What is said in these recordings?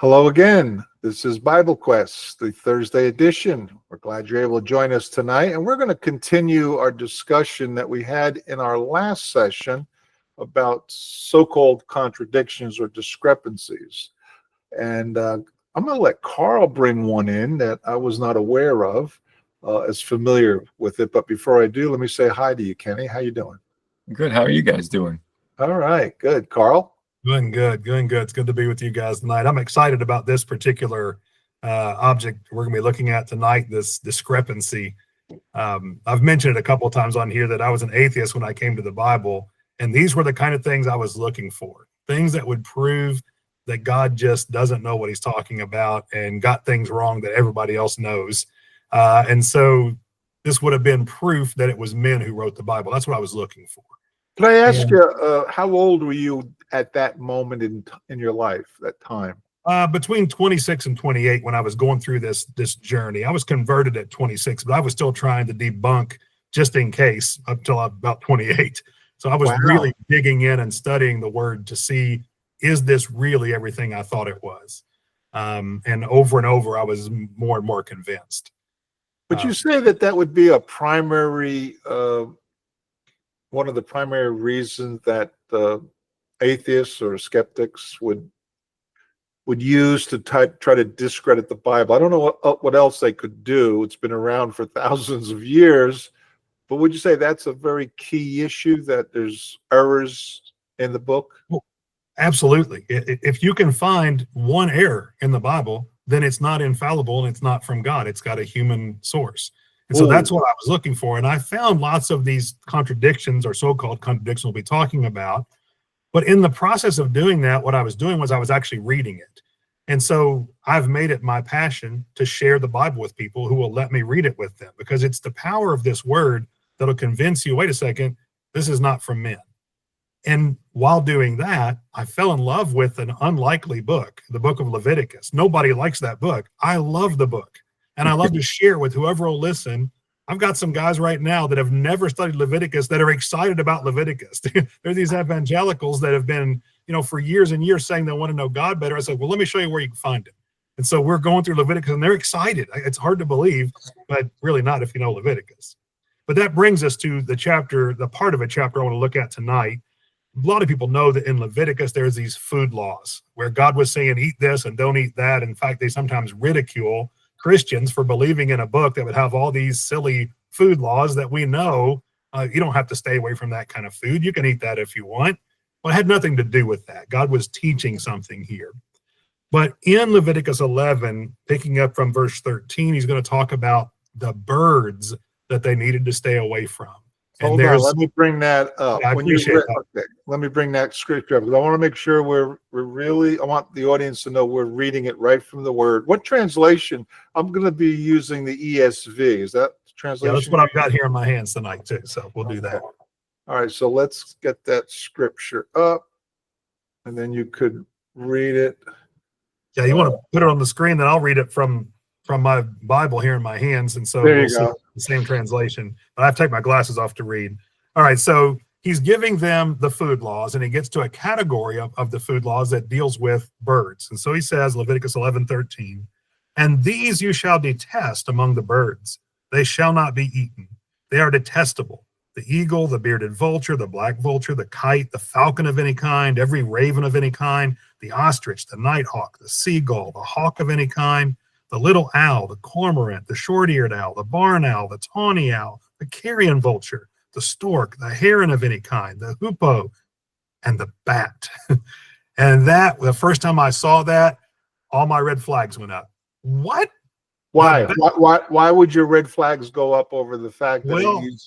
Hello again. This is Bible Quest, the Thursday edition. We're glad you're able to join us tonight, and we're going to continue our discussion that we had in our last session about so-called contradictions or discrepancies. And I'm going to let Carl bring one in that I was not aware of, as familiar with it. But before I do, let me say hi to you, Kenny. How you doing? Good. How are you guys doing? All right, good. Carl? Doing good. It's good to be with you guys tonight. I'm excited about this particular object we're going to be looking at tonight, this discrepancy. I've mentioned it a couple of times on here that I was an atheist when I came to the Bible, and these were the kind of things I was looking for, things that would prove that God just doesn't know what he's talking about and got things wrong that everybody else knows. And so this would have been proof that it was men who wrote the Bible. That's what I was looking for. Can I ask you, how old were you at that moment in your life, that time? Between 26 and 28, when I was going through this journey. I was converted at 26, but I was still trying to debunk just in case up till about 28. So I was really digging in and studying the word to see, is this really everything I thought it was? And over, I was more and more convinced. Would you say that would be a primary, one of the primary reasons that atheists or skeptics would use to try to discredit the Bible? I don't know what else they could do. It's been around for thousands of years, but would you say that's a very key issue, that there's errors in the book? Well, absolutely. If you can find one error in the Bible, then it's not infallible and it's not from God. It's got a human source. And so that's what I was looking for. And I found lots of these contradictions, or so-called contradictions we'll be talking about. But in the process of doing that, what I was doing was I was actually reading it. And so I've made it my passion to share the Bible with people who will let me read it with them, because it's the power of this word that'll convince you, wait a second, this is not from men. And while doing that, I fell in love with an unlikely book, the book of Leviticus. Nobody likes that book. I love the book, and I love to share with whoever will listen. I've got some guys right now that have never studied Leviticus that are excited about Leviticus. There are these evangelicals that have been, for years and years saying they want to know God better. I said, well, let me show you where you can find it. And so we're going through Leviticus, and they're excited. It's hard to believe, but really not if you know Leviticus. But that brings us to the part of a chapter I want to look at tonight. A lot of people know that in Leviticus, there's these food laws where God was saying, eat this and don't eat that. In fact, they sometimes ridicule Christians for believing in a book that would have all these silly food laws that we know you don't have to stay away from that kind of food. You can eat that if you want. Well, it had nothing to do with that. God was teaching something here. But in Leviticus 11, picking up from verse 13, he's going to talk about the birds that they needed to stay away from. Hold on, let me bring that up. I appreciate that. Okay, let me bring that scripture up, because I want to make sure we're really, I want the audience to know we're reading it right from the word. What translation? I'm going to be using the ESV. Is that the translation? Yeah, that's what I've got here in my hands tonight too, so we'll do that. All right, so let's get that scripture up, and then you could read it. Yeah, you want to put it on the screen, then I'll read it from my Bible here in my hands, and so we'll see the same translation. But I have to take my glasses off to read. All right, so he's giving them the food laws, and he gets to a category of the food laws that deals with birds. And so he says, Leviticus 11:13, and these you shall detest among the birds. They shall not be eaten. They are detestable. The eagle, the bearded vulture, the black vulture, the kite, the falcon of any kind, every raven of any kind, the ostrich, the nighthawk, the seagull, the hawk of any kind, the little owl, the cormorant, the short-eared owl, the barn owl, the tawny owl, the carrion vulture, the stork, the heron of any kind, the hoopoe, and the bat. And that, the first time I saw that, all my red flags went up. What? Why? Why would your red flags go up over the fact that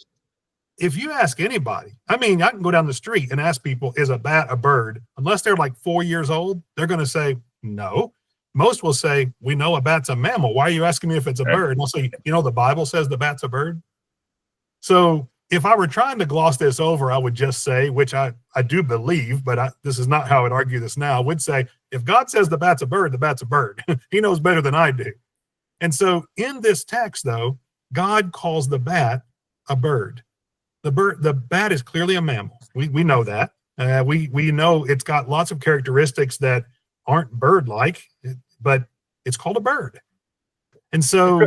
if you ask anybody, I mean, I can go down the street and ask people, is a bat a bird? Unless they're like 4 years old, they're going to say no. Most will say, we know a bat's a mammal. Why are you asking me if it's a bird? And I'll say, the Bible says the bat's a bird. So if I were trying to gloss this over, I would just say, which I do believe, but this is not how I would argue this now. I would say, if God says the bat's a bird, the bat's a bird. He knows better than I do. And so in this text, though, God calls the bat a bird. The bat is clearly a mammal. We know that. We know it's got lots of characteristics that aren't bird-like, but it's called a bird. And so,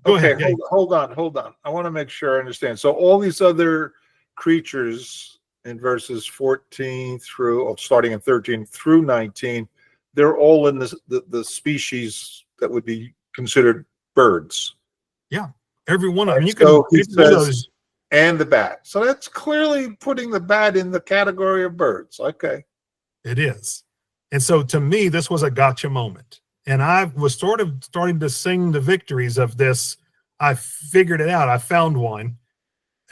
go Okay, ahead. Yeah. hold on. I want to make sure I understand. So all these other creatures in verses 14 through, starting in 13 through 19, they're all in the species that would be considered birds. Yeah, every one of them. And You can so he pick one of says, those. and the bat. So that's clearly putting the bat in the category of birds. Okay. It is. And so to me, this was a gotcha moment. And I was sort of starting to sing the victories of this. I figured it out. I found one.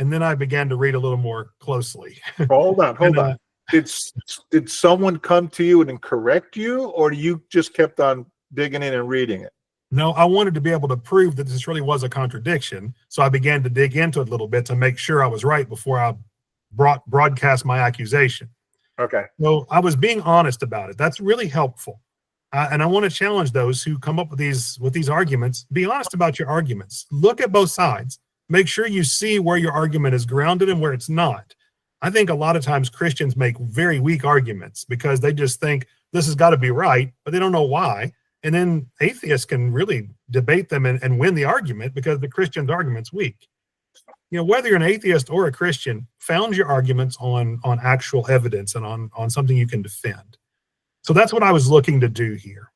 And then I began to read a little more closely. Hold on. And, Did someone come to you and correct you, or you just kept on digging in and reading it? No, I wanted to be able to prove that this really was a contradiction. So I began to dig into it a little bit to make sure I was right before I broadcast my accusation. Okay. So I was being honest about it. That's really helpful. And I want to challenge those who come up with these arguments. Be honest about your arguments. Look at both sides. Make sure you see where your argument is grounded and where it's not. I think a lot of times Christians make very weak arguments because they just think this has got to be right, but they don't know why. And then atheists can really debate them and win the argument because the Christian's argument's weak. You know, whether you're an atheist or a Christian, found your arguments on actual evidence and on something you can defend. So that's what I was looking to do here.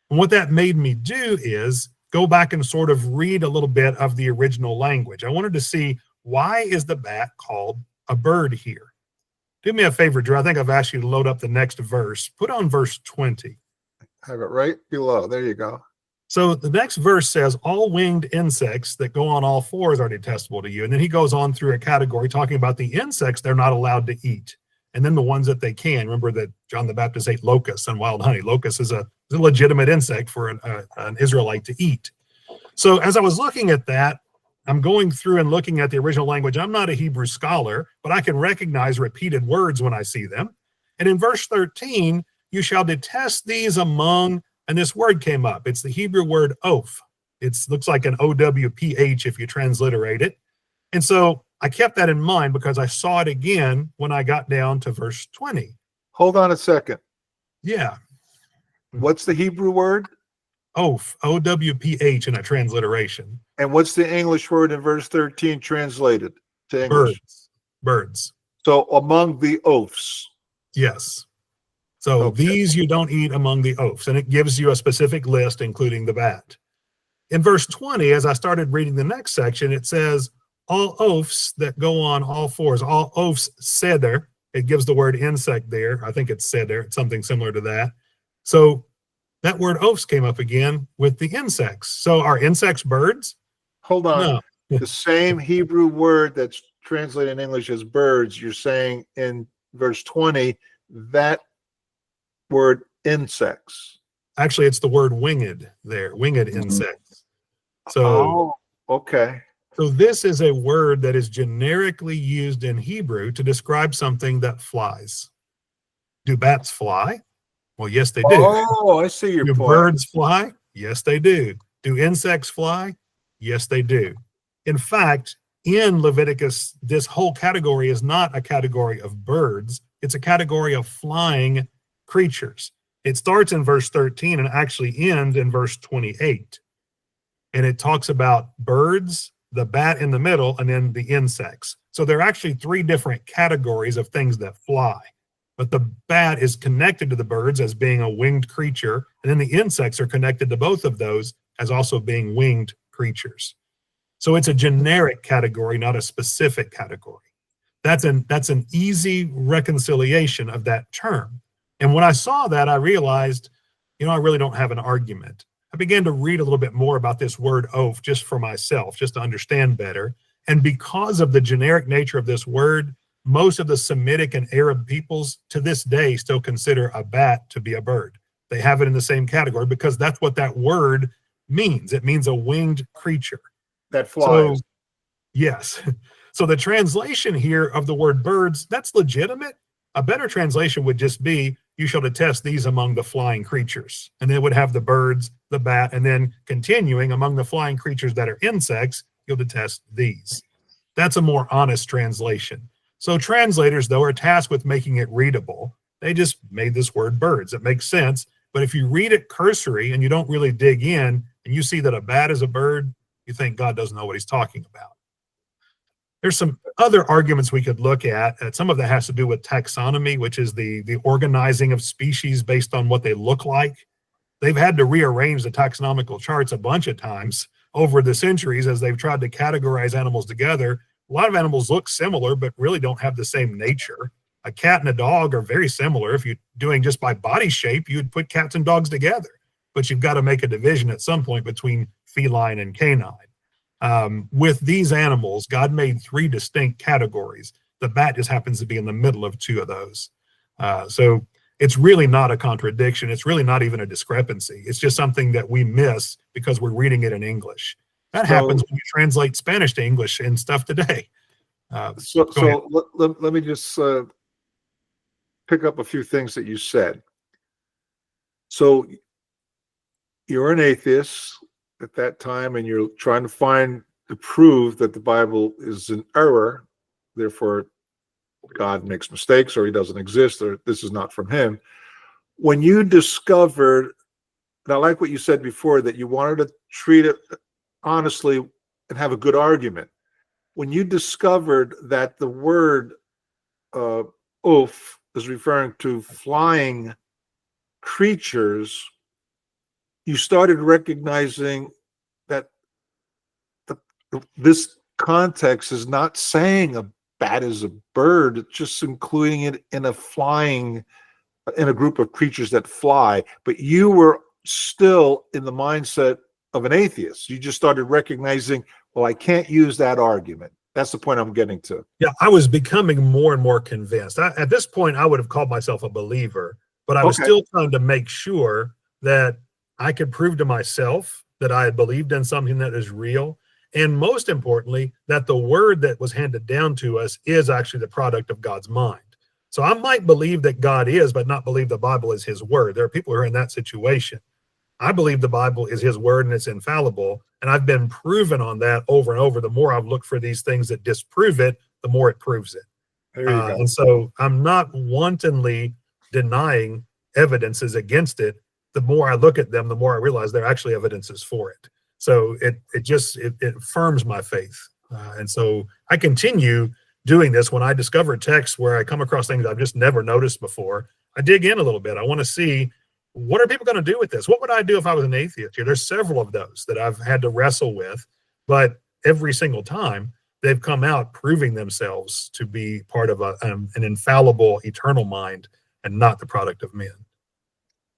And what that made me do is go back and sort of read a little bit of the original language. I wanted to see, why is the bat called a bird here? Do me a favor, Drew. I think I've asked you to load up the next verse. Put on verse 20. Have it right below. There you go. So the next verse says, all winged insects that go on all fours are detestable to you. And then he goes on through a category talking about the insects they're not allowed to eat. And then the ones that they can. Remember that John the Baptist ate locusts and wild honey. Locust is a legitimate insect for an Israelite to eat. So as I was looking at that, I'm going through and looking at the original language. I'm not a Hebrew scholar, but I can recognize repeated words when I see them. And in verse 13, you shall detest these among, and this word came up. It's the Hebrew word oph. It looks like an OWPH if you transliterate it. And so I kept that in mind because I saw it again when I got down to verse 20. Hold on a second. Yeah. What's the Hebrew word? Oph, OWPH in a transliteration. And what's the English word in verse 13 translated to English? Birds. So among the oafs. Yes. So Okay. these you don't eat among the oafs, and it gives you a specific list, including the bat. In verse 20, as I started reading the next section, it says, all oafs that go on all fours, all oafs seder. It gives the word insect there. I think it's seder. It's something similar to that. So that word oafs came up again with the insects. So are insects birds? Hold on. No. The same Hebrew word that's translated in English as birds, you're saying in verse 20, that word insects. Actually, it's the word winged there, winged insects. So, Oh, okay. so this is a word that is generically used in Hebrew to describe something that flies. Do bats fly? Well, yes, they do. Oh, I see your Do point. birds fly? Yes, they do. Do insects fly? Yes, they do. In fact, in Leviticus, this whole category is not a category of birds. It's a category of flying creatures. It starts in verse 13 and actually ends in verse 28. And it talks about birds, the bat in the middle, and then the insects. So there are actually three different categories of things that fly. But the bat is connected to the birds as being a winged creature, and then the insects are connected to both of those as also being winged creatures. So it's a generic category, not a specific category. That's an easy reconciliation of that term. And when I saw that, I realized, I really don't have an argument. I began to read a little bit more about this word oaf just for myself, just to understand better. And because of the generic nature of this word, most of the Semitic and Arab peoples to this day still consider a bat to be a bird. They have it in the same category because that's what that word means. It means a winged creature. That flies. So, yes. So the translation here of the word birds, that's legitimate. A better translation would just be, you shall detest these among the flying creatures. And then it would have the birds, the bat, and then continuing among the flying creatures that are insects, you'll detest these. That's a more honest translation. So translators, though, are tasked with making it readable. They just made this word birds. It makes sense. But if you read it cursory and you don't really dig in and you see that a bat is a bird, you think God doesn't know what he's talking about. There's some other arguments we could look at. Some of that has to do with taxonomy, which is the organizing of species based on what they look like. They've had to rearrange the taxonomical charts a bunch of times over the centuries as they've tried to categorize animals together. A lot of animals look similar, but really don't have the same nature. A cat and a dog are very similar. If you're doing just by body shape, you'd put cats and dogs together, but you've got to make a division at some point between feline and canine. With these animals, God made 3 distinct categories. The bat just happens to be in the middle of 2 of those. So it's really not a contradiction. It's really not even a discrepancy. It's just something that we miss because we're reading it in English. That happens when you translate Spanish to English and stuff today. Let me just pick up a few things that you said. So you're an atheist at that time, and you're trying to prove that the Bible is an error. Therefore, God makes mistakes, or he doesn't exist, or this is not from him. When you discovered, and I like what you said before, that you wanted to treat it honestly and have a good argument. When you discovered that the word oof is referring to flying creatures, you started recognizing that this context is not saying a bat is a bird, it's just including it in a group of creatures that fly. But you were still in the mindset of an atheist. You just started recognizing, well, I can't use that argument. That's the point I'm getting to. Yeah, I was becoming more and more convinced. At this point, I would have called myself a believer, but I was still trying to make sure that I could prove to myself that I had believed in something that is real. And most importantly, that the word that was handed down to us is actually the product of God's mind. So I might believe that God is, but not believe the Bible is his word. There are people who are in that situation. I believe the Bible is his word and it's infallible. And I've been proven on that over and over. The more I've looked for these things that disprove it, the more it proves it. There you go. And so I'm not wantonly denying evidences against it. The more I look at them, the more I realize there are actually evidences for it. So it affirms my faith. And so I continue doing this when I discover texts where I come across things I've just never noticed before. I dig in a little bit. I want to see, what are people going to do with this? What would I do if I was an atheist here? There's several of those that I've had to wrestle with, but every single time they've come out proving themselves to be part of an infallible, eternal mind and not the product of men.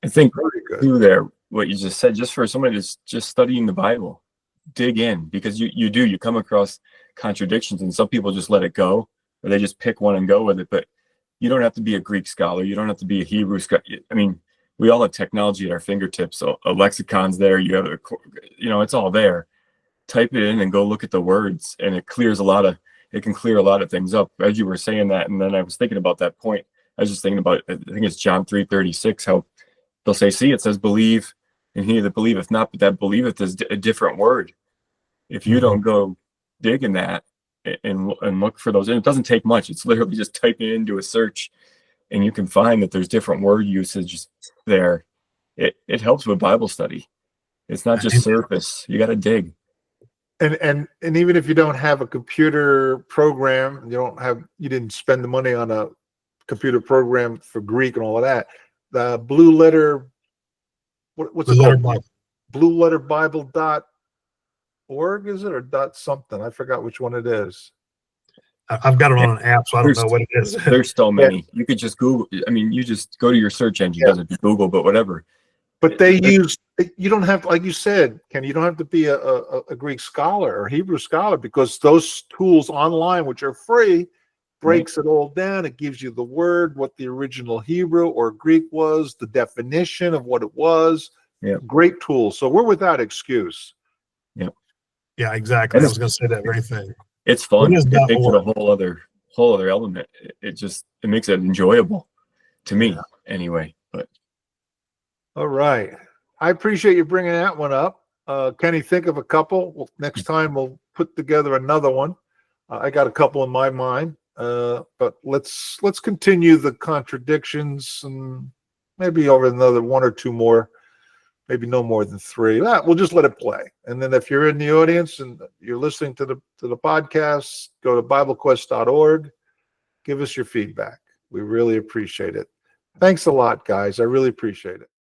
I think too there, what you just said, just for somebody that's just studying the Bible, dig in, because you come across contradictions, and some people just let it go, or they just pick one and go with it. But you don't have to be a Greek scholar. You don't have to be a Hebrew scholar. I mean, we all have technology at our fingertips. So a lexicon's there. You have it's all there. Type it in and go look at the words, and it can clear a lot of things up. As you were saying that, and then I was thinking about that point. I was just thinking about, I think it's John 3:36, how they'll say, see, it says believe, and he that believeth not, but that believeth is a different word. If you don't go dig in that and look for those, and it doesn't take much. It's literally just typing into a search, and you can find that there's different word usages there. It helps with Bible study. It's not just surface. You got to dig. And even if you don't have a computer program, you didn't spend the money on a computer program for Greek and all of that. The Blue Letter, what's it called? BlueLetterBible.org, is it, or dot something? I forgot which one it is. I've got it on an app, so I don't know what it is. There's so many. You could just Google. I mean, you just go to your search engine. Doesn't be Google, but whatever. But you don't have, like you said, Ken, you don't have to be a Greek scholar or Hebrew scholar, because those tools online, which are free, breaks it all down. It gives you the word, what the original Hebrew or Greek was, the definition of what it was. Yeah. Great tools. So we're without excuse. Yeah, exactly. I was going to say that very thing. It's fun. It makes it a whole other element. It makes it enjoyable to me anyway. But all right. I appreciate you bringing that one up. Kenny, think of a couple. Next time we'll put together another one. I got a couple in my mind. but let's continue the contradictions, and maybe over another one or two more, maybe no more than three. We'll just let it play. And then if you're in the audience and you're listening to the podcast, go to BibleQuest.org. Give us your feedback. We really appreciate it. Thanks a lot, guys. I really appreciate it.